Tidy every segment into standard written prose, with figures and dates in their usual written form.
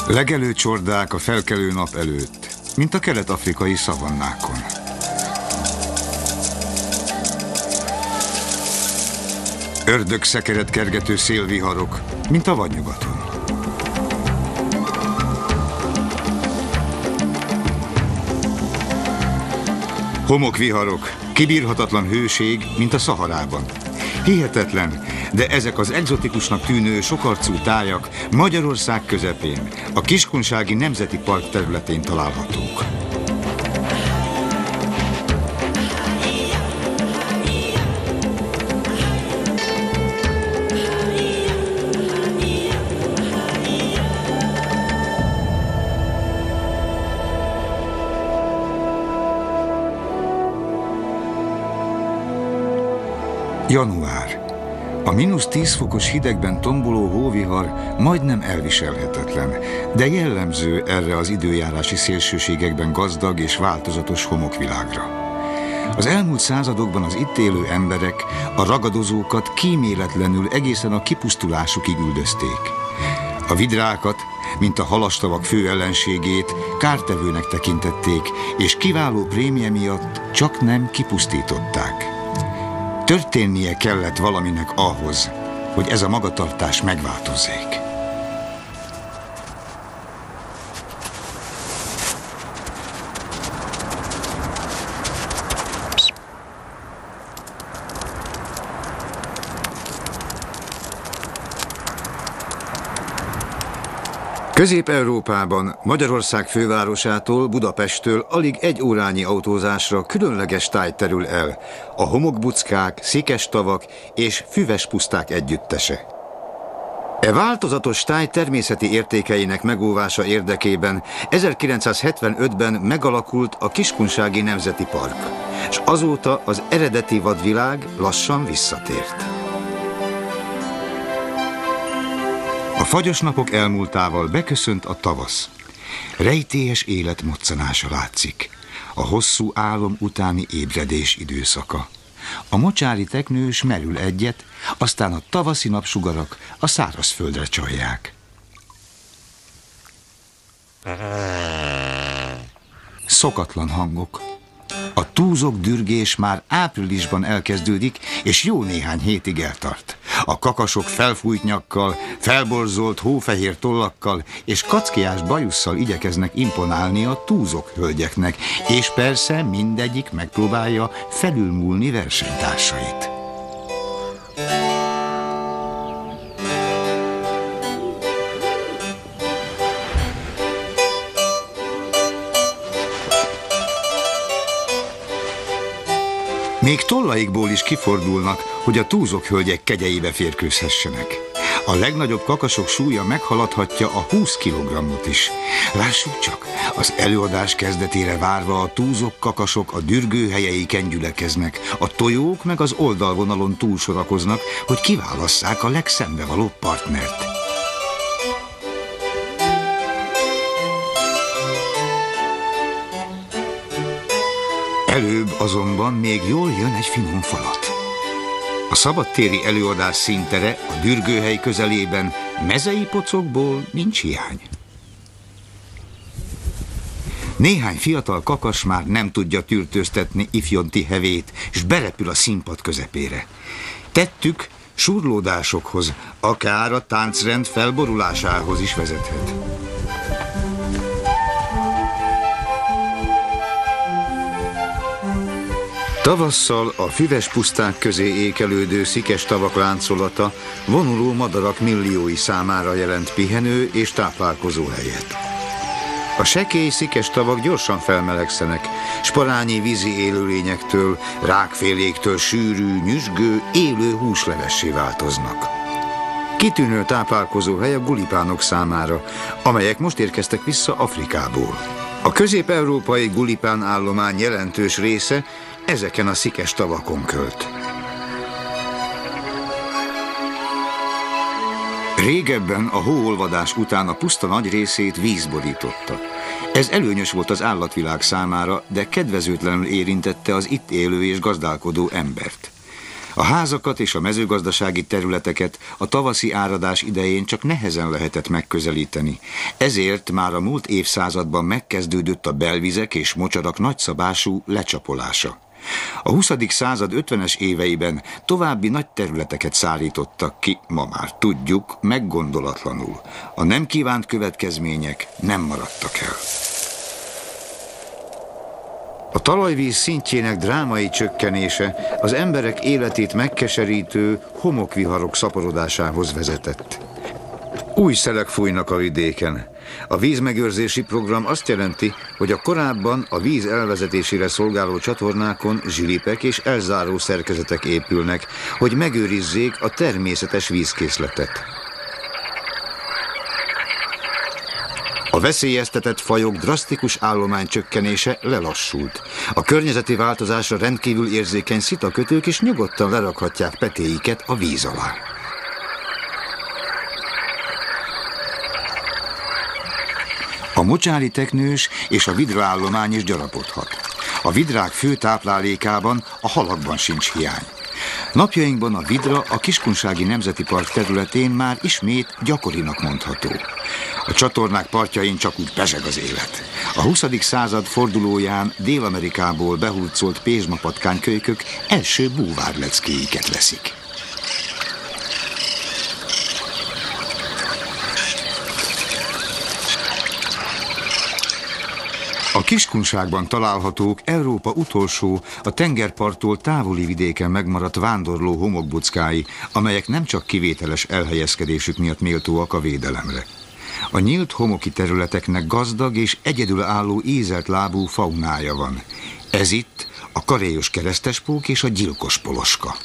Legelő csordák a felkelő nap előtt, mint a kelet-afrikai szavannákon. Ördögszekeret kergető szélviharok, mint a vadnyugaton. Homokviharok, kibírhatatlan hőség, mint a Szaharában. Hihetetlen, de ezek az egzotikusnak tűnő sokarcú tájak Magyarország közepén, a Kiskunsági Nemzeti Park területén találhatók. Január. A -10 fokos hidegben tomboló hóvihar majdnem elviselhetetlen, de jellemző erre az időjárási szélsőségekben gazdag és változatos homokvilágra. Az elmúlt századokban az itt élő emberek a ragadozókat kíméletlenül egészen a kipusztulásukig üldözték. A vidrákat, mint a halastavak fő ellenségét, kártevőnek tekintették, és kiváló prémje miatt csak nem kipusztították. Történnie kellett valaminek ahhoz, hogy ez a magatartás megváltozzék. Közép-Európában, Magyarország fővárosától, Budapesttől alig 1 órányi autózásra különleges táj terül el, a homokbuckák, szikes tavak és füves puszták együttese. E változatos táj természeti értékeinek megóvása érdekében 1975-ben megalakult a Kiskunsági Nemzeti Park, és azóta az eredeti vadvilág lassan visszatért. A fagyos napok elmúltával beköszönt a tavasz. Rejtélyes élet moccanása látszik. A hosszú álom utáni ébredés időszaka. A mocsári teknős merül egyet, aztán a tavaszi napsugarak a szárazföldre csalják. Szokatlan hangok. A túzok dürgés már áprilisban elkezdődik, és jó néhány hétig eltart. A kakasok felfújt nyakkal, felborzolt hófehér tollakkal és kackiás bajusszal igyekeznek imponálni a túzok hölgyeknek, és persze mindegyik megpróbálja felülmúlni versenytársait. Még tollaikból is kifordulnak, hogy a túzok hölgyek kegyeibe férkőzhessenek. A legnagyobb kakasok súlya meghaladhatja a 20 kg-ot is. Lássuk csak, az előadás kezdetére várva a túzok kakasok a dürgőhelyeiken gyülekeznek, a tojók meg az oldalvonalon túlsorakoznak, hogy kiválasszák a legszembevalóbb partnert. Előbb azonban még jól jön egy finom falat. A szabadtéri előadás színtere a dürgőhely közelében, mezei pocokból nincs hiány. Néhány fiatal kakas már nem tudja tűrtőztetni ifjonti hevét, és berepül a színpad közepére. Tettük surlódásokhoz, akár a táncrend felborulásához is vezethet. Tavasszal a füves puszták közé ékelődő szikes tavak láncolata vonuló madarak milliói számára jelent pihenő és táplálkozó helyet. A sekély szikes tavak gyorsan felmelegszenek, s parányi vízi élőlényektől, rákféléktől sűrű, nyüzsgő, élő húslevessé változnak. Kitűnő táplálkozó hely a gulipánok számára, amelyek most érkeztek vissza Afrikából. A közép-európai gulipán állomány jelentős része ezeken a szikes tavakon költ. Régebben a hóolvadás után a puszta nagy részét víz borította. Ez előnyös volt az állatvilág számára, de kedvezőtlenül érintette az itt élő és gazdálkodó embert. A házakat és a mezőgazdasági területeket a tavaszi áradás idején csak nehezen lehetett megközelíteni. Ezért már a múlt évszázadban megkezdődött a belvizek és mocsarak nagyszabású lecsapolása. A 20. század 50-es éveiben további nagy területeket szárítottak ki, ma már tudjuk, meggondolatlanul. A nem kívánt következmények nem maradtak el. A talajvíz szintjének drámai csökkenése az emberek életét megkeserítő homokviharok szaporodásához vezetett. Új szelek fújnak a vidéken. A vízmegőrzési program azt jelenti, hogy a korábban a víz elvezetésére szolgáló csatornákon zsilipek és elzáró szerkezetek épülnek, hogy megőrizzék a természetes vízkészletet. A veszélyeztetett fajok drasztikus állománycsökkenése lelassult. A környezeti változásra rendkívül érzékeny szitakötők is nyugodtan lerakhatják petéiket a víz alá. A mocsári teknős és a vidraállomány is gyarapodhat. A vidrák fő táplálékában, a halakban sincs hiány. Napjainkban a vidra a Kiskunsági Nemzeti Park területén már ismét gyakorinak mondható. A csatornák partjain csak úgy pezseg az élet. A 20. század fordulóján Dél-Amerikából behurcolt pézsmapatkánykölykök első búvárleckéiket veszik. A Kiskunságban találhatók Európa utolsó, a tengerparttól távoli vidéken megmaradt vándorló homokbuckái, amelyek nem csak kivételes elhelyezkedésük miatt méltóak a védelemre. A nyílt homoki területeknek gazdag és egyedülálló ízelt lábú faunája van. Ez itt a karéjos keresztespók és a gyilkos poloska.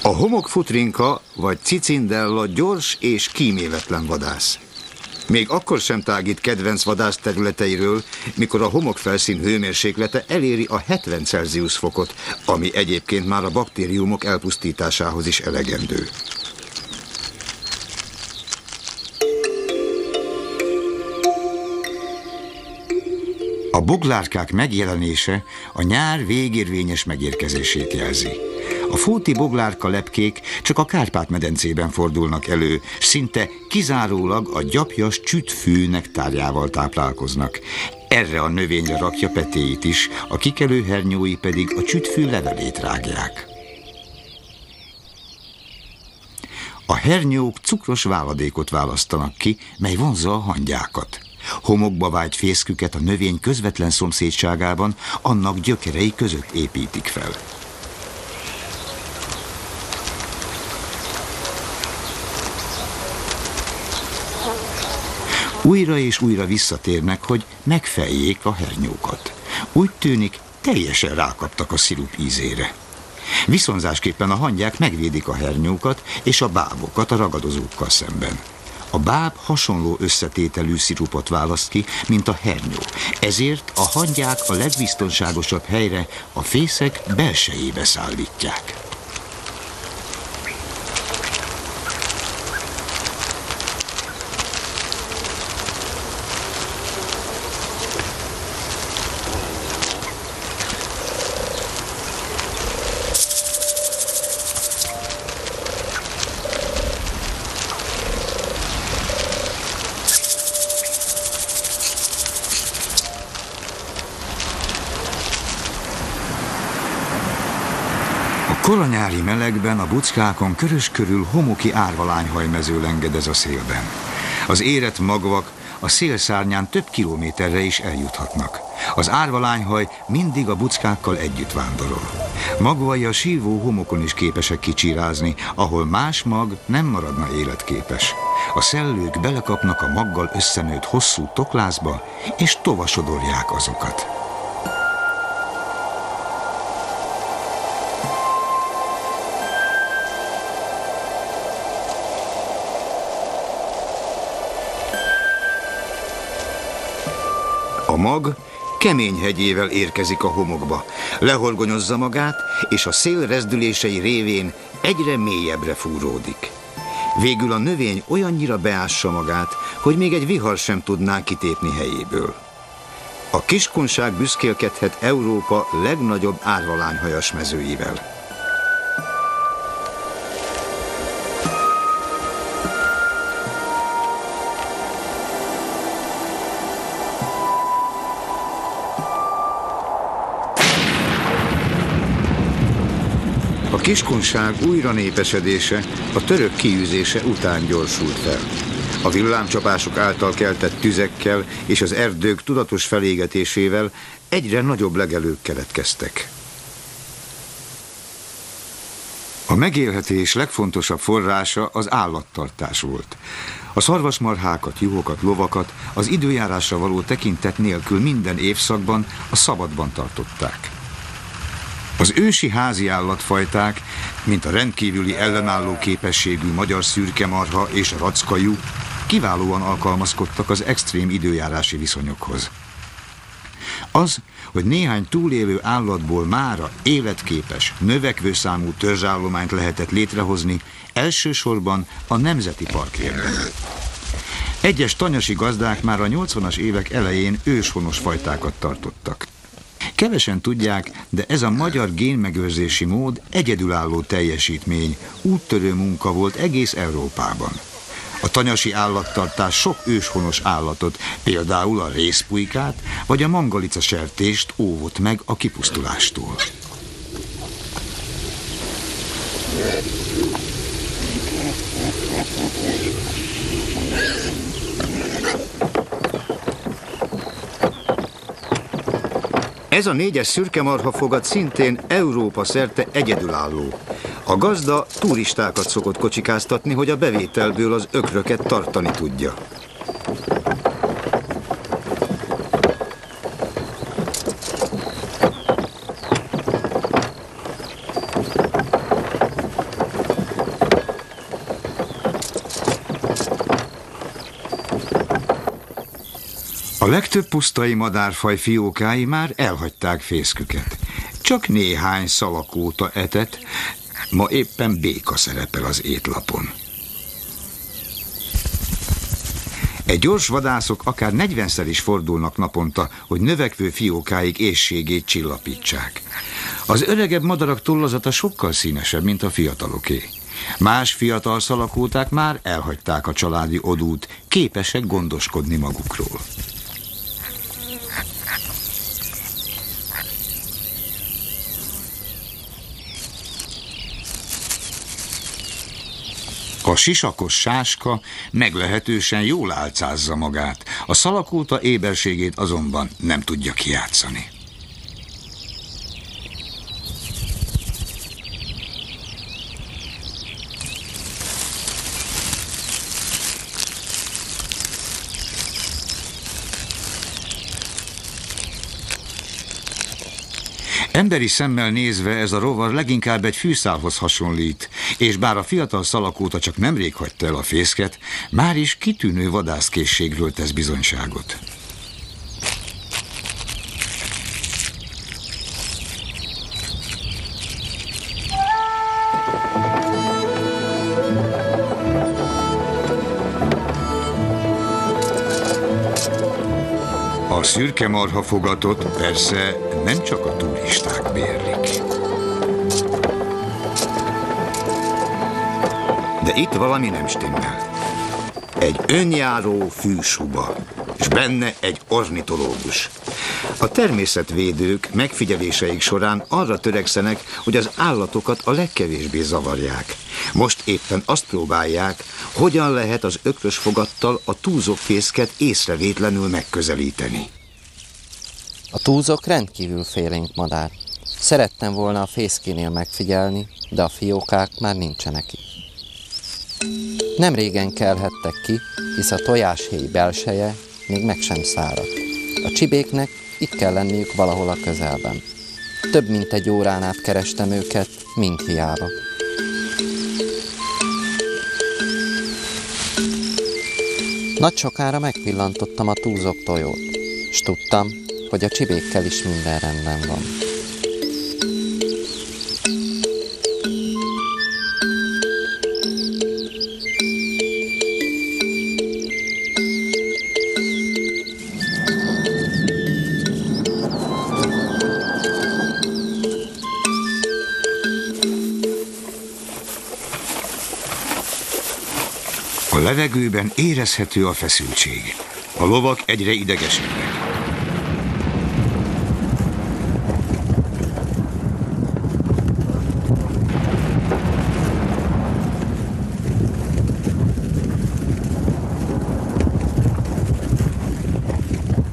A homokfutrinka vagy cicindella gyors és kíméletlen vadász. Még akkor sem tágít kedvenc vadászterületeiről, mikor a homokfelszín hőmérséklete eléri a 70 Celsius fokot, ami egyébként már a baktériumok elpusztításához is elegendő. A boglárkák megjelenése a nyár végérvényes megérkezését jelzi. A fóti boglárka lepkék csak a Kárpát-medencében fordulnak elő, szinte kizárólag a gyapjas csütfű nektárjával táplálkoznak. Erre a növényre rakja petéit is, a kikelő hernyói pedig a csütfű levelét rágják. A hernyók cukros váladékot választanak ki, mely vonzza a hangyákat. Homokba vájt fészküket a növény közvetlen szomszédságában, annak gyökerei között építik fel. Újra és újra visszatérnek, hogy megfejjék a hernyókat. Úgy tűnik, teljesen rákaptak a szirup ízére. Viszonzásképpen a hangyák megvédik a hernyókat és a bábokat a ragadozókkal szemben. A báb hasonló összetételű szirupot választ ki, mint a hernyó. Ezért a hangyák a legbiztonságosabb helyre, a fészek belsejébe szállítják. Koranyári melegben a buckákon körös körül homoki árvalányhajmező lengedez a szélben. Az érett magvak a szélszárnyán több kilométerre is eljuthatnak. Az árvalányhaj mindig a buckákkal együtt vándorol. Magvai a sívó homokon is képesek kicsírázni, ahol más mag nem maradna életképes. A szellők belekapnak a maggal összenőtt hosszú toklázba, és tovasodorják azokat. A mag kemény hegyével érkezik a homokba, lehorgonyozza magát, és a szél rezdülései révén egyre mélyebbre fúródik. Végül a növény olyannyira beássa magát, hogy még egy vihar sem tudná kitépni helyéből. A kiskunság büszkélkedhet Európa legnagyobb árvalányhajas mezőivel. A kiskunság újra népesedése a török kiűzése után gyorsult fel. A villámcsapások által keltett tüzekkel és az erdők tudatos felégetésével egyre nagyobb legelők keletkeztek. A megélhetés legfontosabb forrása az állattartás volt. A szarvasmarhákat, juhokat, lovakat az időjárásra való tekintet nélkül minden évszakban a szabadban tartották. Az ősi házi állatfajták, mint a rendkívüli ellenálló képességű magyar szürkemarha és a rackajú, kiválóan alkalmazkodtak az extrém időjárási viszonyokhoz. Az, hogy néhány túlélő állatból mára életképes, növekvő számú törzsállományt lehetett létrehozni, elsősorban a Nemzeti Park érdeme. Egyes tanyasi gazdák már a 80-as évek elején őshonos fajtákat tartottak. Kevesen tudják, de ez a magyar génmegőrzési mód egyedülálló teljesítmény, úttörő munka volt egész Európában. A tanyasi állattartás sok őshonos állatot, például a rézpulykát vagy a mangalica sertést óvott meg a kipusztulástól. Ez a 4-es szürkemarhafogat szintén Európa szerte egyedülálló. A gazda turistákat szokott kocsikáztatni, hogy a bevételből az ökröket tartani tudja. A legtöbb pusztai madárfaj fiókái már elhagyták fészküket. Csak néhány szalakóta etett, ma éppen béka szerepel az étlapon. Egy gyors vadászok akár 40-szer is fordulnak naponta, hogy növekvő fiókáik éhségét csillapítsák. Az öregebb madarak tollazata sokkal színesebb, mint a fiataloké. Más fiatal szalakóták már elhagyták a családi odút, képesek gondoskodni magukról. A sisakos sáska meglehetősen jól álcázza magát, a szalakóta éberségét azonban nem tudja kijátszani. Emberi szemmel nézve ez a rovar leginkább egy fűszálhoz hasonlít, és bár a fiatal szalakóta csak nemrég hagyta el a fészket, már is kitűnő vadászkészségről tesz bizonyságot. A szürkemarhafogatot persze nem csak a turisták bérlik. De itt valami nem stimmel. Egy önjáró fűsuba, és benne egy ornitológus. A természetvédők megfigyeléseik során arra törekszenek, hogy az állatokat a legkevésbé zavarják. Most éppen azt próbálják, hogyan lehet az ökrös fogattal a túzokfészket észrevétlenül megközelíteni. A túzok rendkívül félénk madár. Szerettem volna a fészkénél megfigyelni, de a fiókák már nincsenek itt. Nem régen kelhettek ki, hisz a tojáshéj belseje még meg sem száradt. A csibéknek itt kell lenniük valahol a közelben. Több mint egy órán át kerestem őket, mind hiába. Nagy sokára megpillantottam a túzok tojót, s tudtam, hogy a csibékkel is minden rendben van. levegőben érezhető a feszültség. A lovak egyre idegesebbek.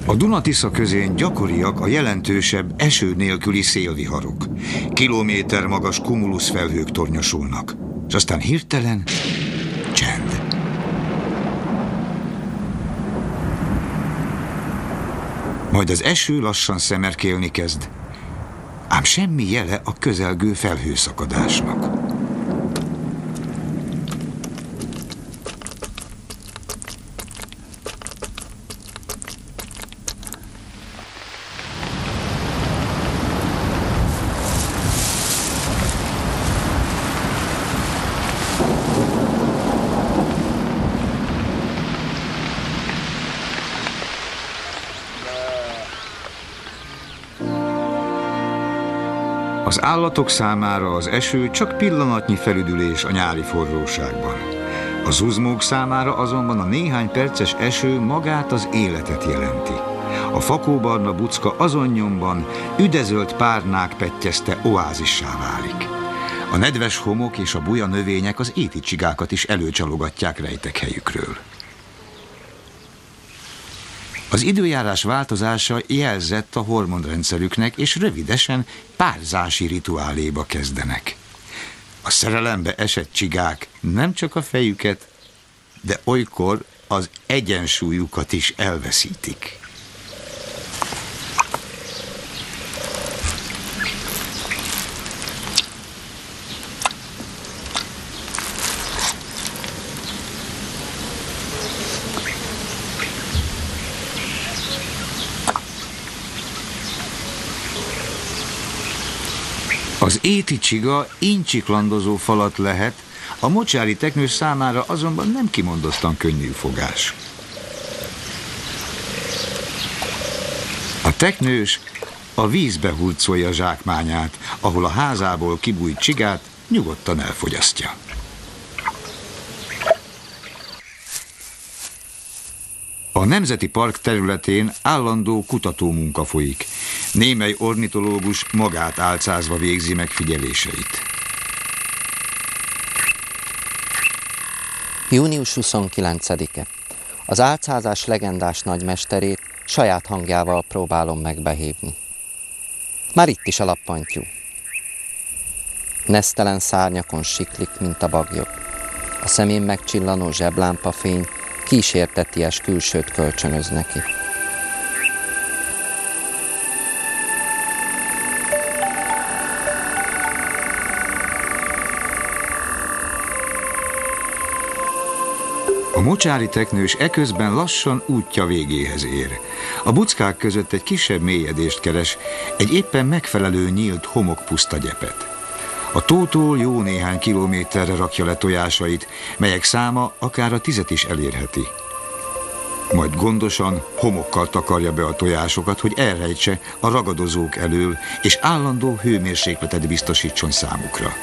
A Duna-Tisza közén gyakoriak a jelentősebb, eső nélküli szélviharok. Kilométer magas kumuluszfelhők tornyosulnak, és aztán hirtelen csend. Majd az eső lassan szemerkélni kezd, ám semmi jele a közelgő felhőszakadásnak. Az állatok számára az eső csak pillanatnyi felüdülés a nyári forróságban. A zuzmók számára azonban a néhány perces eső magát az életet jelenti. A fakóbarna bucka azon nyomban üdezölt párnák pettyezte oázissá válik. A nedves homok és a buja növények az éti csigákat is előcsalogatják rejtek helyükről. Az időjárás változása jelzett a hormonrendszerüknek, és rövidesen párzási rituáléba kezdenek. A szerelembe esett csigák nem csak a fejüket, de olykor az egyensúlyukat is elveszítik. Az éti csiga incsiklandozó falat lehet, a mocsári teknős számára azonban nem kimondottan könnyű fogás. A teknős a vízbe hurcolja zsákmányát, ahol a házából kibújt csigát nyugodtan elfogyasztja. A Nemzeti Park területén állandó kutatómunka folyik. Némely ornitológus magát álcázva végzi megfigyeléseit. Június 29-e. Az álcázás legendás nagymesterét saját hangjával próbálom megbehívni. Már itt is a lappantyú. Nesztelen szárnyakon siklik, mint a baglyok. A szemén megcsillanó zseblámpafény kísérteties külsőt kölcsönöz neki. A mocsári teknős eközben lassan útja végéhez ér. A buckák között egy kisebb mélyedést keres, egy éppen megfelelő nyílt homokpuszta gyepet. A tótól jó néhány kilométerre rakja le tojásait, melyek száma akár a 10 is elérheti. Majd gondosan homokkal takarja be a tojásokat, hogy elrejtse a ragadozók elől, és állandó hőmérsékletet biztosítson számukra.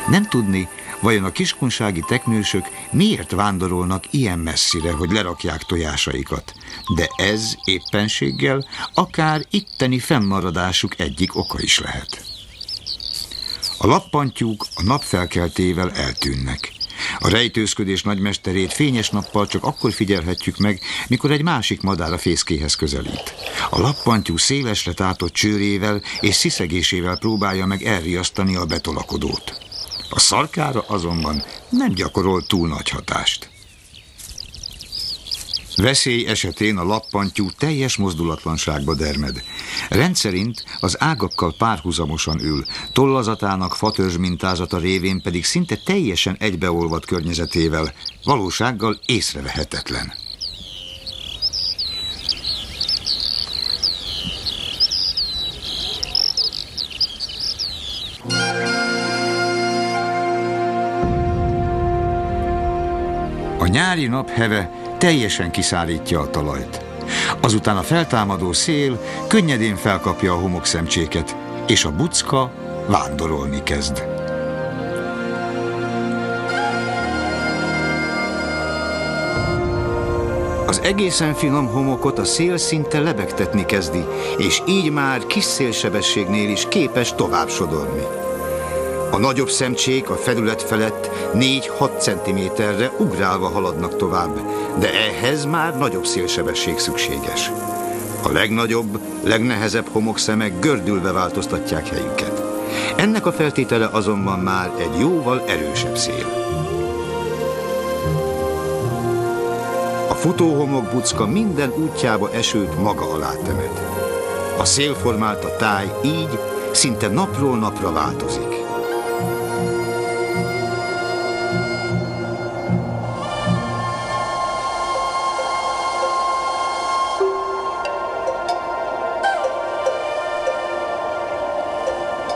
Nem tudni, vajon a kiskunsági teknősök miért vándorolnak ilyen messzire, hogy lerakják tojásaikat, de ez éppenséggel akár itteni fennmaradásuk egyik oka is lehet. A lappantyúk a napfelkeltével eltűnnek. A rejtőzködés nagymesterét fényes nappal csak akkor figyelhetjük meg, mikor egy másik madár a fészkéhez közelít. A lappantyú szélesre tátott csőrével és sziszegésével próbálja meg elriasztani a betolakodót. A szarkára azonban nem gyakorol túl nagy hatást. Veszély esetén a lappantyú teljes mozdulatlanságba dermed. Rendszerint az ágakkal párhuzamosan ül, tollazatának fatörzs mintázata révén pedig szinte teljesen egybeolvad környezetével, valósággal észrevehetetlen. A nyári napheve teljesen kiszárítja a talajt. Azután a feltámadó szél könnyedén felkapja a homokszemcséket, és a bucka vándorolni kezd. Az egészen finom homokot a szél szinte lebegtetni kezdi, és így már kis szélsebességnél is képes tovább sodorni. A nagyobb szemcsék a felület felett 4-6 cm-re ugrálva haladnak tovább, de ehhez már nagyobb szélsebesség szükséges. A legnagyobb, legnehezebb homokszemek gördülve változtatják helyüket. Ennek a feltétele azonban már egy jóval erősebb szél. A futóhomokbucka minden útjába esőt maga alá temet. A szélformálta táj így szinte napról napra változik.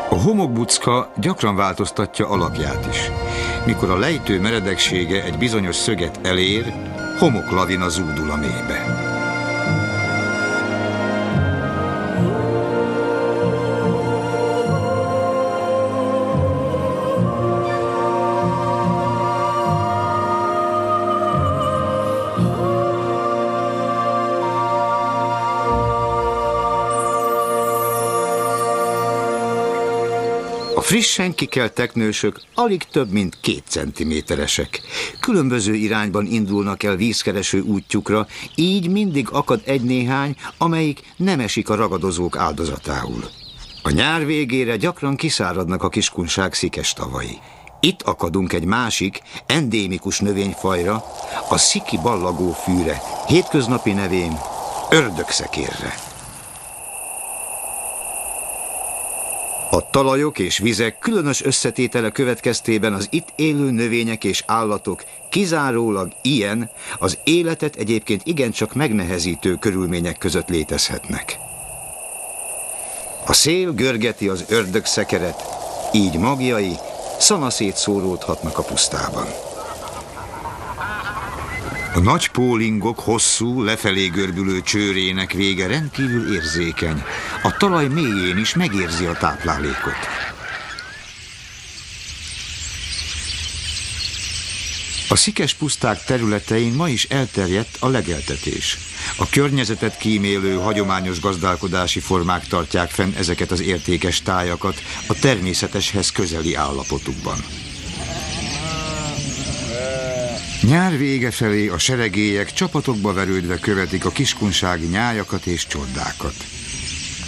A homokbucka gyakran változtatja alakját is. Mikor a lejtő meredeksége egy bizonyos szöget elér, homoklavina zúdul a mélybe. A frissen kikelt teknősök alig több mint 2 centiméteresek. Különböző irányban indulnak el vízkereső útjukra, így mindig akad egy-néhány, amelyik nem esik a ragadozók áldozatául. A nyár végére gyakran kiszáradnak a kiskunság szikes tavai. Itt akadunk egy másik, endémikus növényfajra, a sziki ballagófűre, hétköznapi nevén ördögszekérre. A talajok és vizek különös összetétele következtében az itt élő növények és állatok kizárólag ilyen, az életet egyébként igencsak megnehezítő körülmények között létezhetnek. A szél görgeti az ördögszekeret, így magjai szanaszét szóródhatnak a pusztában. A nagy pólingok hosszú, lefelé görbülő csőrének vége rendkívül érzékeny. A talaj mélyén is megérzi a táplálékot. A szikes puszták területein ma is elterjedt a legeltetés. A környezetet kímélő hagyományos gazdálkodási formák tartják fenn ezeket az értékes tájakat a természeteshez közeli állapotukban. Nyár vége felé a seregélyek csapatokba verődve követik a kiskunsági nyájakat és csordákat.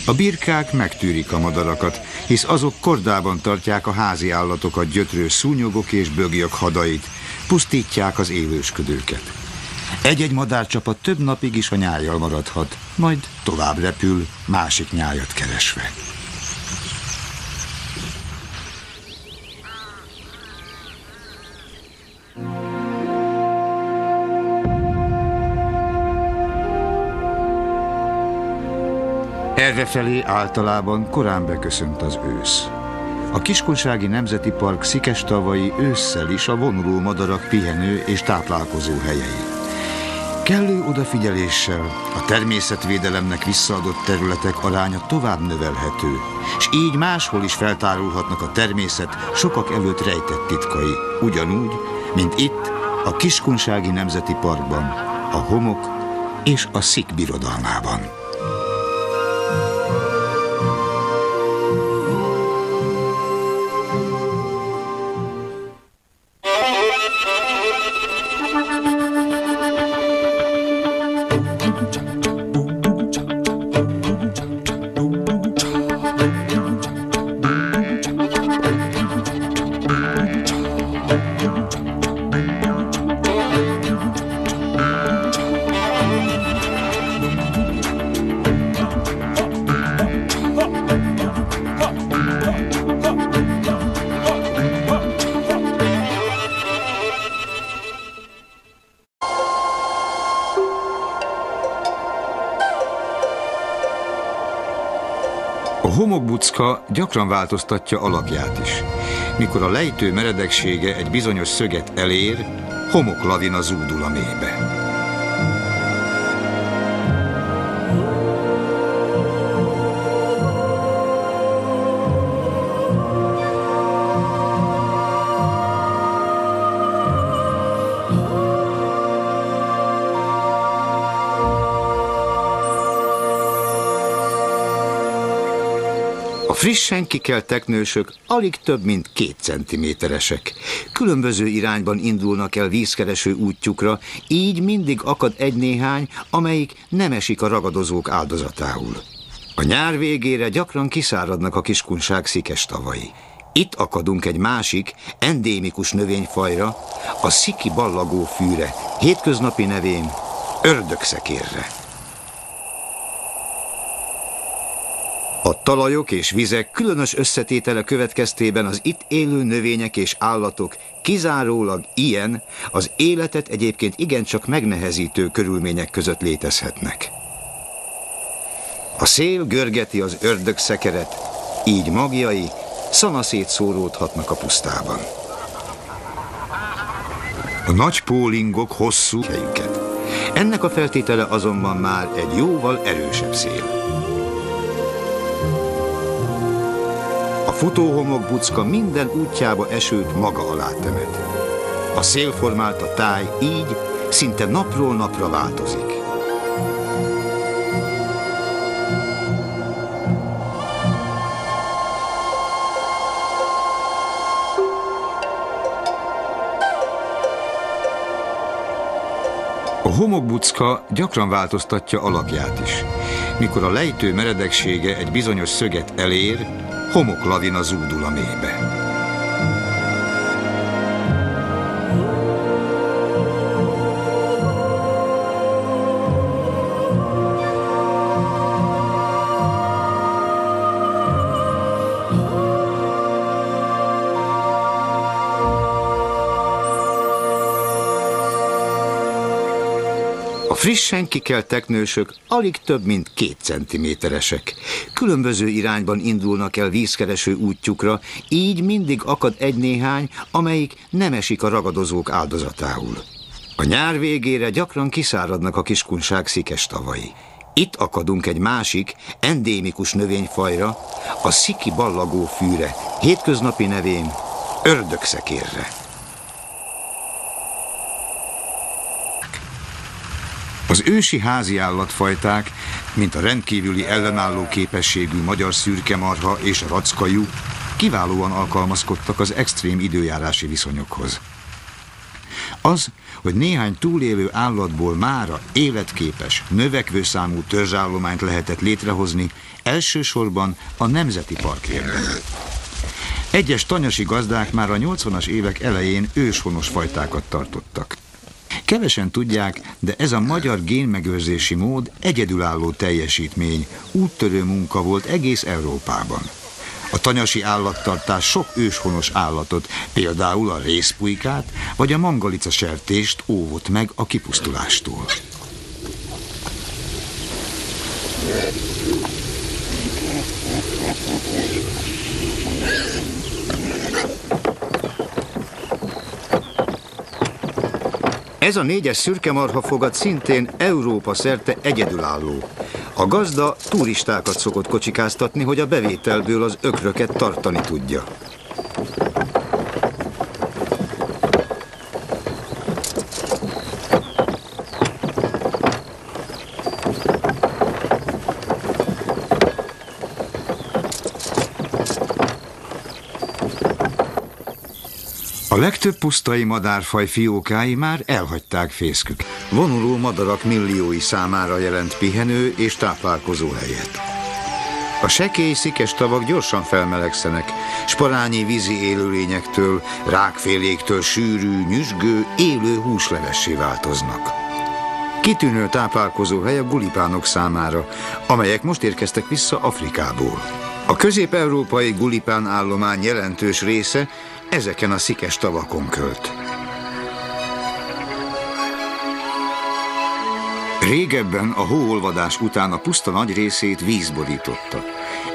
A birkák megtűrik a madarakat, hisz azok kordában tartják a házi állatokat gyötrő szúnyogok és bögyök hadait, pusztítják az élősködőket. Egy-egy madárcsapat több napig is a nyájjal maradhat, majd tovább repül, másik nyájat keresve. Errefelé általában korán beköszönt az ősz. A Kiskunsági Nemzeti Park szikestavai ősszel is a vonuló madarak pihenő és táplálkozó helyei. Kellő odafigyeléssel a természetvédelemnek visszaadott területek aránya tovább növelhető, és így máshol is feltárulhatnak a természet sokak előtt rejtett titkai, ugyanúgy, mint itt, a Kiskunsági Nemzeti Parkban, a homok és a szik birodalmában. A homokbucka gyakran változtatja alakját is. Mikor a lejtő meredeksége egy bizonyos szöget elér, homoklavina zúdul a mélybe. frissen kikelt teknősök alig több mint 2 centiméteresek. Különböző irányban indulnak el vízkereső útjukra, így mindig akad egy-néhány, amelyik nem esik a ragadozók áldozatául. A nyár végére gyakran kiszáradnak a kiskunság szikes tavai. Itt akadunk egy másik, endémikus növényfajra, a sziki ballagófűre, hétköznapi nevén ördögszekérre. A talajok és vizek különös összetétele következtében az itt élő növények és állatok kizárólag ilyen, az életet egyébként igencsak megnehezítő körülmények között létezhetnek. A szél görgeti az ördögszekeret, így magjai szanaszét szóródhatnak a pusztában. A nagy pólingok hosszú helyüket. Ennek a feltétele azonban már egy jóval erősebb szél. A futóhomokbucka minden útjába esőt maga alá temet. A szélformálta táj így szinte napról napra változik. A homokbucka gyakran változtatja alakját is. Mikor a lejtő meredeksége egy bizonyos szöget elér, homoklavina zúdul a mélybe. A frissen kikelt teknősök alig több mint 2 centiméteresek. Különböző irányban indulnak el vízkereső útjukra, így mindig akad egy-néhány, amelyik nem esik a ragadozók áldozatául. A nyár végére gyakran kiszáradnak a kiskunság szikes tavai. Itt akadunk egy másik, endémikus növényfajra, a sziki ballagófűre, hétköznapi nevén ördögszekérre. Az ősi házi állatfajták, mint a rendkívüli ellenálló képességű magyar szürkemarha és a rackajú, kiválóan alkalmazkodtak az extrém időjárási viszonyokhoz. Az, hogy néhány túlélő állatból mára életképes, növekvő számú törzsállományt lehetett létrehozni, elsősorban a Nemzeti Park érdeme. Egyes tanyasi gazdák már a 80-as évek elején őshonos fajtákat tartottak. Kevesen tudják, de ez a magyar génmegőrzési mód egyedülálló teljesítmény, úttörő munka volt egész Európában. A tanyasi állattartás sok őshonos állatot, például a rézpulykát vagy a mangalica sertést óvott meg a kipusztulástól. Ez a 4-es szürkemarhafogad szintén Európa szerte egyedülálló. A gazda turistákat szokott kocsikáztatni, hogy a bevételből az ökröket tartani tudja. A legtöbb pusztai madárfaj fiókái már elhagyták fészkük. Vonuló madarak milliói számára jelent pihenő és táplálkozó helyet. A sekély szikes tavak gyorsan felmelegszenek, s parányi vízi élőlényektől, rákféléktől sűrű, nyüzsgő, élő húslevessé változnak. Kitűnő táplálkozó hely a gulipánok számára, amelyek most érkeztek vissza Afrikából. A közép-európai gulipán állomány jelentős része ezeken a szikes tavakon költ. Régebben a hóolvadás után a puszta nagy részét víz borította.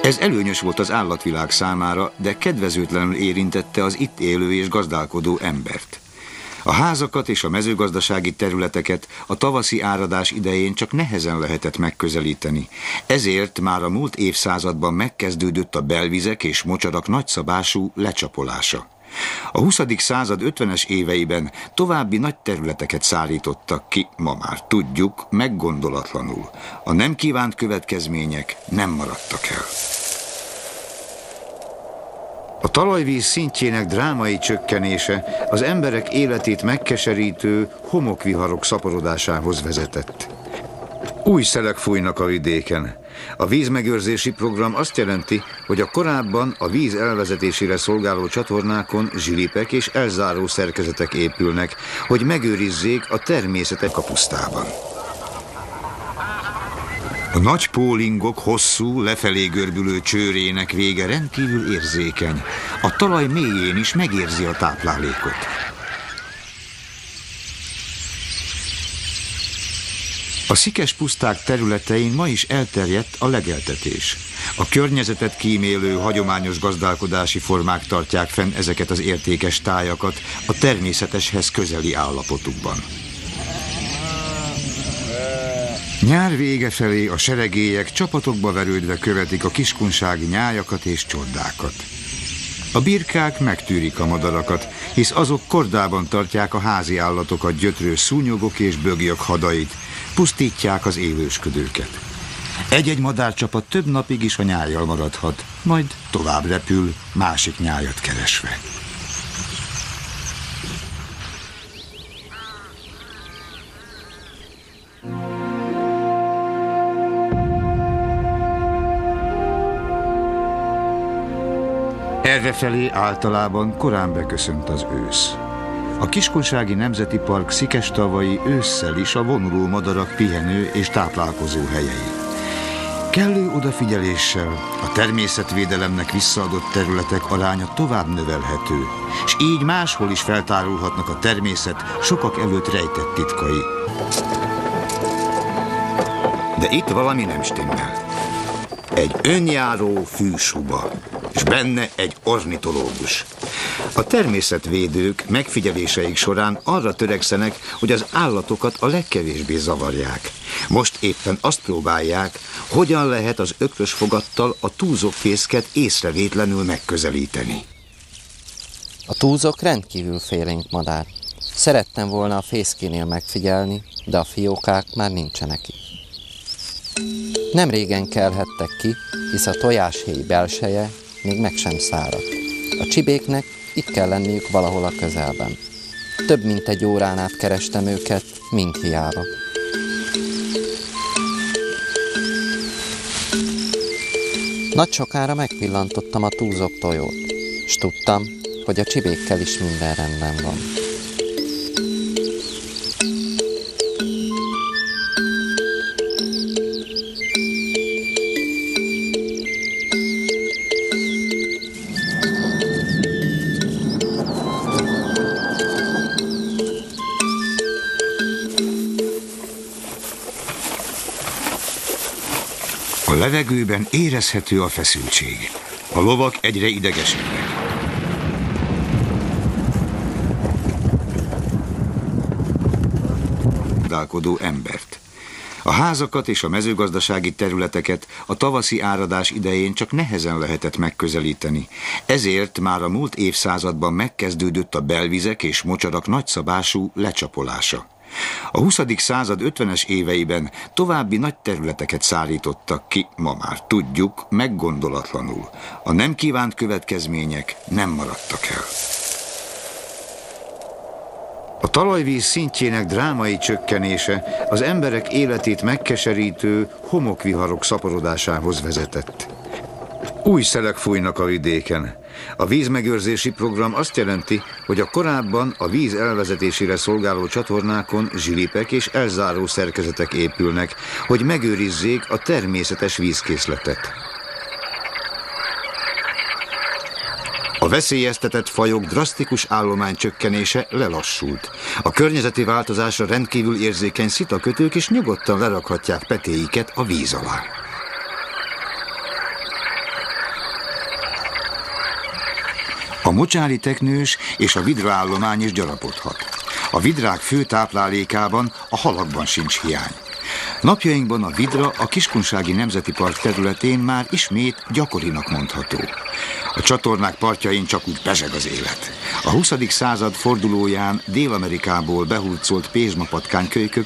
Ez előnyös volt az állatvilág számára, de kedvezőtlenül érintette az itt élő és gazdálkodó embert. A házakat és a mezőgazdasági területeket a tavaszi áradás idején csak nehezen lehetett megközelíteni. Ezért már a múlt évszázadban megkezdődött a belvizek és mocsarak nagyszabású lecsapolása. A 20. század 50-es éveiben további nagy területeket szárítottak ki, ma már tudjuk, meggondolatlanul. A nem kívánt következmények nem maradtak el. A talajvíz szintjének drámai csökkenése az emberek életét megkeserítő homokviharok szaporodásához vezetett. Új szelek fújnak a vidéken. A vízmegőrzési program azt jelenti, hogy a korábban a víz elvezetésére szolgáló csatornákon zsilipek és elzáró szerkezetek épülnek, hogy megőrizzék a természetet a pusztában. A nagy pólingok hosszú, lefelé görbülő csőrének vége rendkívül érzékeny. A talaj mélyén is megérzi a táplálékot. A szikes puszták területein ma is elterjedt a legeltetés. A környezetet kímélő hagyományos gazdálkodási formák tartják fenn ezeket az értékes tájakat a természeteshez közeli állapotukban. Nyár vége felé a seregélyek csapatokba verődve követik a kiskunsági nyájakat és csordákat. A birkák megtűrik a madarakat, hisz azok kordában tartják a házi állatokat gyötrő szúnyogok és bögyök hadait, pusztítják az élősködőket. Egy-egy madárcsapat több napig is a nyájjal maradhat, majd tovább repül, másik nyájat keresve. Errefelé általában korán beköszönt az ősz. A Kiskunsági Nemzeti Park szikestavai ősszel is a vonuló madarak pihenő és táplálkozó helyei. Kellő odafigyeléssel a természetvédelemnek visszaadott területek aránya tovább növelhető, és így máshol is feltárulhatnak a természet sokak előtt rejtett titkai. De itt valami nem stimmel. Egy önjáró fűsuba, és benne egy ornitológus. A természetvédők megfigyeléseik során arra törekszenek, hogy az állatokat a legkevésbé zavarják. Most éppen azt próbálják, hogyan lehet az ökrös fogattal a túzokfészket észrevétlenül megközelíteni. A túzok rendkívül félénk madár. Szerettem volna a fészkénél megfigyelni, de a fiókák már nincsenek itt. Nem régen kelhettek ki, hisz a tojáshéj belseje még meg sem száradt. A csibéknek itt kell lenniük valahol a közelben. Több mint egy órán át kerestem őket, mind hiába. Nagy sokára megpillantottam a túzok tojót, s tudtam, hogy a csibékkel is minden rendben van. A levegőben érezhető a feszültség. A lovak egyre idegesednek. Gazdálkodó embert. A házakat és a mezőgazdasági területeket a tavaszi áradás idején csak nehezen lehetett megközelíteni. Ezért már a múlt évszázadban megkezdődött a belvizek és mocsarak nagyszabású lecsapolása. A 20. század 50-es éveiben további nagy területeket szárítottak ki, ma már tudjuk, meggondolatlanul. A nem kívánt következmények nem maradtak el. A talajvíz szintjének drámai csökkenése az emberek életét megkeserítő homokviharok szaporodásához vezetett. Új szelek fújnak a vidéken. A vízmegőrzési program azt jelenti, hogy a korábban a víz elvezetésére szolgáló csatornákon zsilipek és elzáró szerkezetek épülnek, hogy megőrizzék a természetes vízkészletet. A veszélyeztetett fajok drasztikus állománycsökkenése lelassult. A környezeti változásra rendkívül érzékeny szitakötők is nyugodtan lerakhatják petéiket a víz alá. A mocsári teknős és a vidraállomány is gyarapodhat. A vidrák fő táplálékában, a halakban sincs hiány. Napjainkban a vidra a Kiskunsági Nemzeti Park területén már ismét gyakorinak mondható. A csatornák partjain csak úgy pezseg az élet. A 20. század fordulóján Dél-Amerikából behurcolt pézsmapatkánykölykök